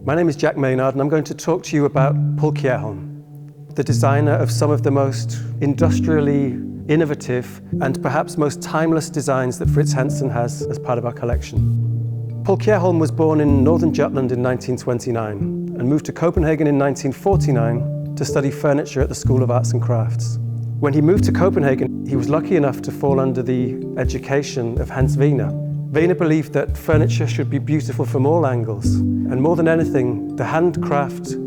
My name is Jack Maynard, and I'm going to talk to you about Kierholm, the designer of some of the most industrially innovative and perhaps most timeless designs that Fritshansen has as part of our collection. Kierholm was born in northern Jutland in 1929 and moved to Copenhagen in 1949 to study furniture at the School of Arts and Crafts. When he moved to Copenhagen, he was lucky enough to fall under the education of Hans Wiener. Wiener believed that furniture should be beautiful from all angles, and more than anything, the handcraft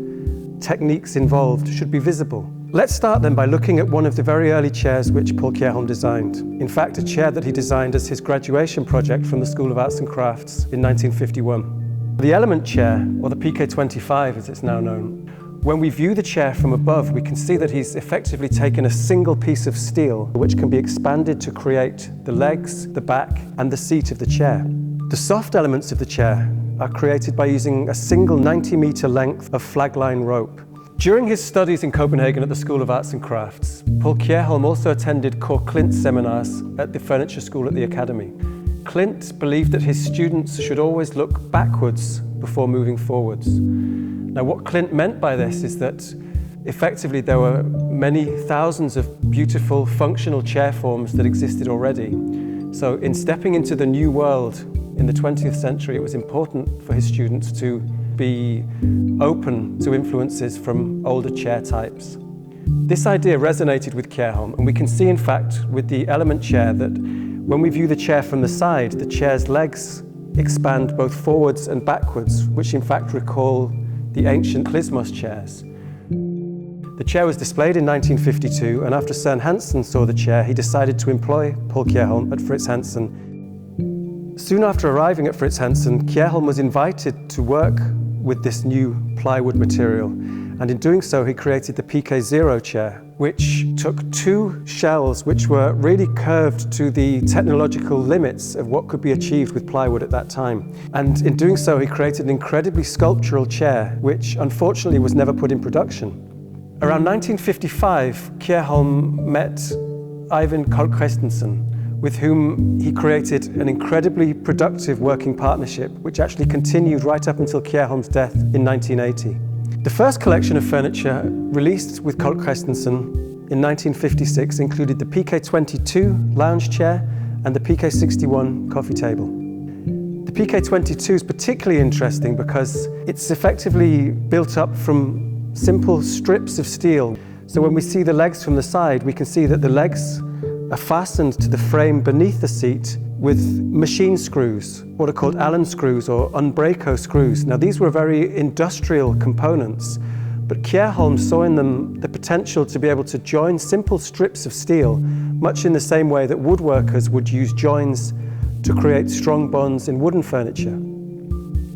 techniques involved should be visible. Let's start then by looking at one of the very early chairs which Kierholm designed. In fact, a chair that he designed as his graduation project from the School of Arts and Crafts in 1951. The Element chair, or the Pk9 as it's now known, when we view the chair from above, we can see that he's effectively taken a single piece of steel which can be expanded to create the legs, the back, and the seat of the chair. The soft elements of the chair are created by using a single 90-meter length of flagline rope. During his studies in Copenhagen at the School of Arts and Crafts, Kierholm also attended Kåre Klint's seminars at the furniture school at the Academy. Klint believed that his students should always look backwards before moving forwards. Now, what Klint meant by this is that effectively there were many thousands of beautiful functional chair forms that existed already. So in stepping into the new world in the 20th century, it was important for his students to be open to influences from older chair types. This idea resonated with Kierholm, and we can see in fact with the Element chair that when we view the chair from the side, the chair's legs expand both forwards and backwards, which in fact recall the ancient Klismos chairs. The chair was displayed in 1952, and after Søren Hansen saw the chair, he decided to employ Kierholm at Fritshansen. Soon after arriving at Fritshansen, Kierholm was invited to work with this new plywood material, and in doing so he created the Pk9 Chair, which took two shells which were really curved to the technological limits of what could be achieved with plywood at that time. And in doing so he created an incredibly sculptural chair which unfortunately was never put in production. Around 1955, Kierholm met Eivind Kold Christensen, with whom he created an incredibly productive working partnership which actually continued right up until Kierholm's death in 1980. The first collection of furniture released with Kold Christensen in 1956 included the Pk22 lounge chair and the Pk61 coffee table. The Pk22 is particularly interesting because it's effectively built up from simple strips of steel. So when we see the legs from the side, we can see that the legs are fastened to the frame beneath the seat with machine screws, what are called Allen screws or Unbraco screws. Now these were very industrial components, but Kierholm saw in them the potential to be able to join simple strips of steel, much in the same way that woodworkers would use joins to create strong bonds in wooden furniture.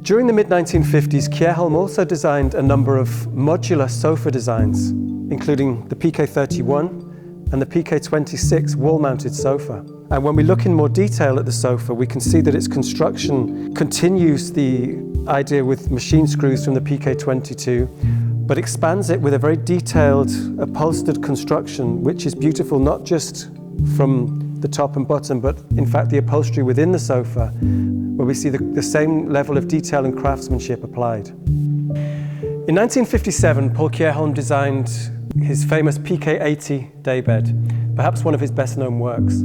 During the mid-1950s, Kierholm also designed a number of modular sofa designs, including the Pk31 and the Pk26 wall-mounted sofa. And when we look in more detail at the sofa, we can see that its construction continues the idea with machine screws from the Pk22, but expands it with a very detailed upholstered construction, which is beautiful not just from the top and bottom, but in fact the upholstery within the sofa, where we see the same level of detail and craftsmanship applied. In 1957, Kierholm designed his famous Pk80 daybed, perhaps one of his best-known works.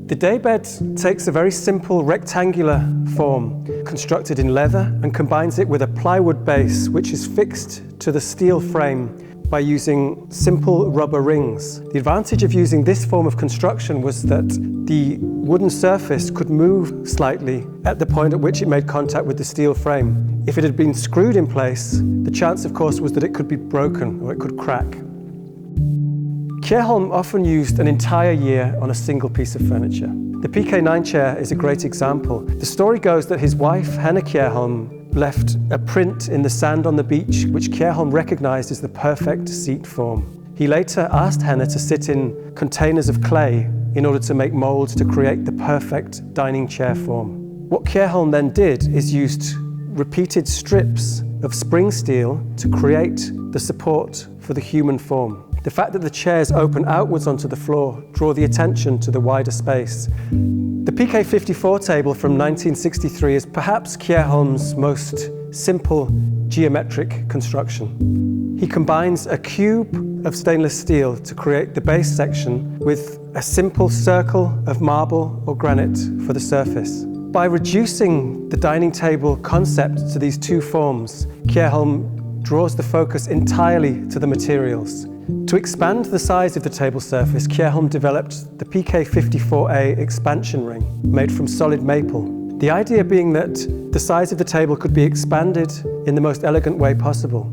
The daybed takes a very simple rectangular form constructed in leather and combines it with a plywood base which is fixed to the steel frame by using simple rubber rings. The advantage of using this form of construction was that the wooden surface could move slightly at the point at which it made contact with the steel frame. If it had been screwed in place, the chance of course was that it could be broken or it could crack. Kierholm often used an entire year on a single piece of furniture. The Pk9 chair is a great example. The story goes that his wife, Hanne Kierholm, left a print in the sand on the beach which Kierholm recognized as the perfect seat form. He later asked Hanne to sit in containers of clay in order to make molds to create the perfect dining chair form. What Kierholm then did is used repeated strips of spring steel to create the support for the human form. The fact that the chairs open outwards onto the floor draw the attention to the wider space. The Pk54 table from 1963 is perhaps Kierholm's most simple geometric construction. He combines a cube of stainless steel to create the base section with a simple circle of marble or granite for the surface. By reducing the dining table concept to these two forms, Kierholm draws the focus entirely to the materials. To expand the size of the table surface, Kierholm developed the Pk54A expansion ring, made from solid maple. The idea being that the size of the table could be expanded in the most elegant way possible.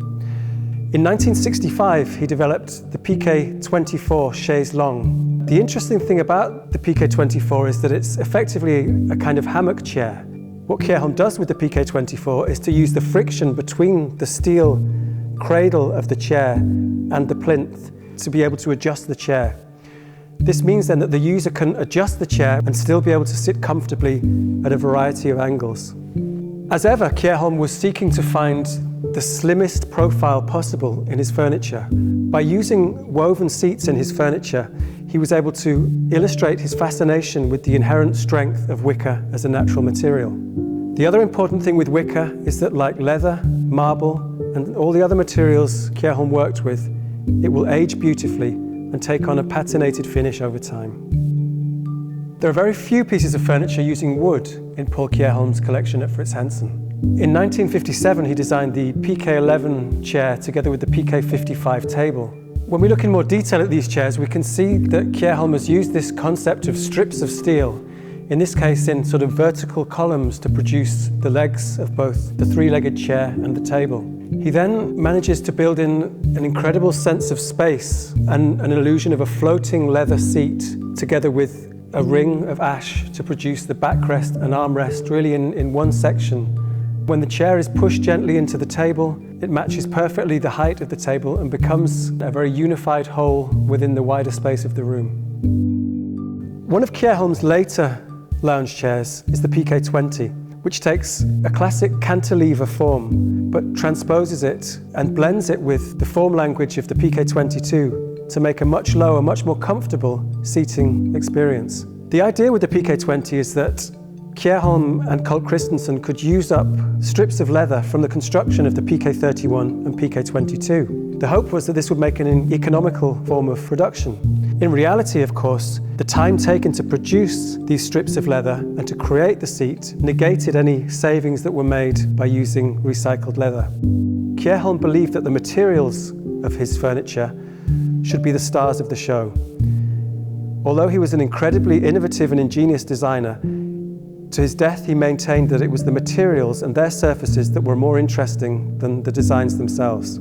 In 1965, he developed the Pk24 chaise longue. The interesting thing about the Pk24 is that it's effectively a kind of hammock chair. What Kierholm does with the Pk24 is to use the friction between the steel cradle of the chair and the plinth to be able to adjust the chair. This means then that the user can adjust the chair and still be able to sit comfortably at a variety of angles. As ever, Kierholm was seeking to find the slimmest profile possible in his furniture. By using woven seats in his furniture, he was able to illustrate his fascination with the inherent strength of wicker as a natural material. The other important thing with wicker is that, like leather, marble, and all the other materials Kierholm worked with, it will age beautifully and take on a patinated finish over time. There are very few pieces of furniture using wood in Paul Kierholm's collection at Fritzhansen. In 1957, he designed the Pk9 Chair together with the Pk55 table. When we look in more detail at these chairs, we can see that Kierholm has used this concept of strips of steel, in this case in sort of vertical columns, to produce the legs of both the three-legged chair and the table. He then manages to build in an incredible sense of space and an illusion of a floating leather seat together with a ring of ash to produce the backrest and armrest really in one section. When the chair is pushed gently into the table, it matches perfectly the height of the table and becomes a very unified whole within the wider space of the room. One of Kierholm's later lounge chairs is the Pk20, which takes a classic cantilever form but transposes it and blends it with the form language of the Pk22 to make a much lower, much more comfortable seating experience. The idea with the Pk20 is that Kierholm and Colt Christensen could use up strips of leather from the construction of the Pk31 and Pk22. The hope was that this would make an economical form of production. In reality, of course, the time taken to produce these strips of leather and to create the seat negated any savings that were made by using recycled leather. Kierholm believed that the materials of his furniture should be the stars of the show. Although he was an incredibly innovative and ingenious designer, to his death he maintained that it was the materials and their surfaces that were more interesting than the designs themselves.